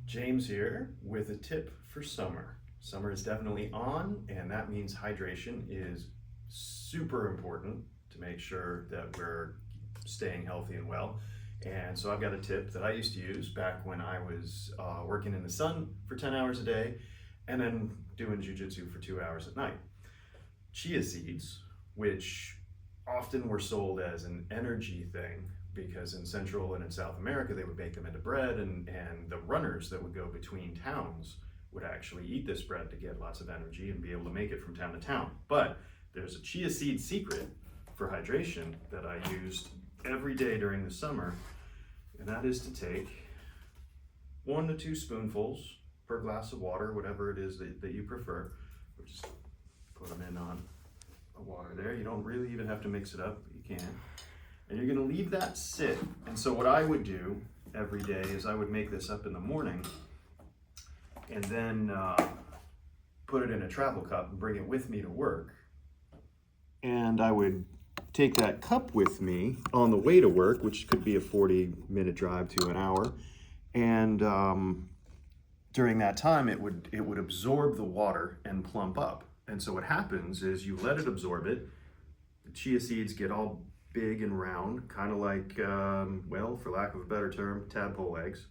James here with a tip for summer. Summer is definitely on, and that means hydration is super important to make sure that we're staying healthy and well. And so I've got a tip that I used to use back when I was working in the sun for 10 hours a day and then doing jujitsu for 2 hours at night. Chia seeds, which often were sold as an energy thing, because in Central and in South America they would bake them into bread, and the runners that would go between towns would actually eat this bread to get lots of energy and be able to make it from town to town. But there's a chia seed secret for hydration that I used every day during the summer, and that is to take 1 to 2 spoonfuls per glass of water, whatever it is that you prefer. Or just put them in on a water there. You don't really even have to mix it up, but you can. And you're gonna leave that sit. And so what I would do every day is I would make this up in the morning and then put it in a travel cup and bring it with me to work. And I would take that cup with me on the way to work, which could be a 40-minute drive to an hour. And during that time, it would absorb the water and plump up. And so what happens is you let it absorb it. The chia seeds get all big and round, kind of like, well, for lack of a better term, tadpole eggs.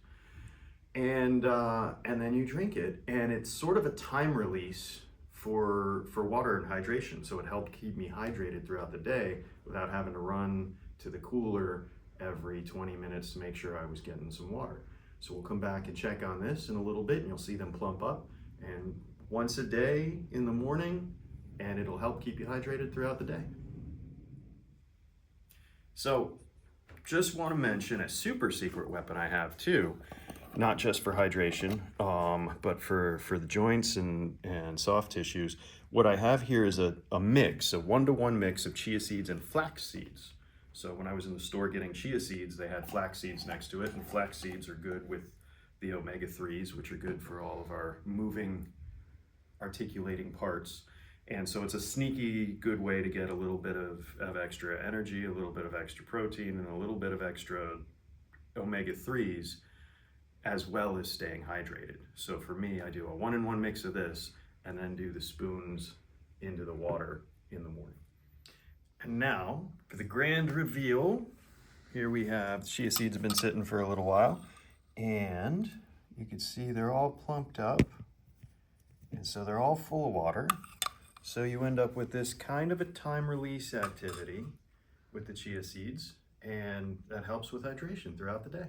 And then you drink it, and it's sort of a time release for water and hydration. So it helped keep me hydrated throughout the day without having to run to the cooler every 20 minutes to make sure I was getting some water. So we'll come back and check on this in a little bit, and you'll see them plump up. And once a day in the morning, and it'll help keep you hydrated throughout the day. So just want to mention a super secret weapon I have too, not just for hydration, but for the joints and soft tissues. What I have here is a mix, a 1-to-1 mix of chia seeds and flax seeds. So when I was in the store getting chia seeds, they had flax seeds next to it, and flax seeds are good with the omega-3s, which are good for all of our moving, articulating parts. And so it's a sneaky good way to get a little bit of extra energy, a little bit of extra protein, and a little bit of extra omega-3s, as well as staying hydrated. So for me, I do a 1-in-1 mix of this and then do the spoons into the water in the morning. And now for the grand reveal. Here we have, chia seeds have been sitting for a little while, and you can see they're all plumped up. And so they're all full of water. So you end up with this kind of a time release activity with the chia seeds, and that helps with hydration throughout the day.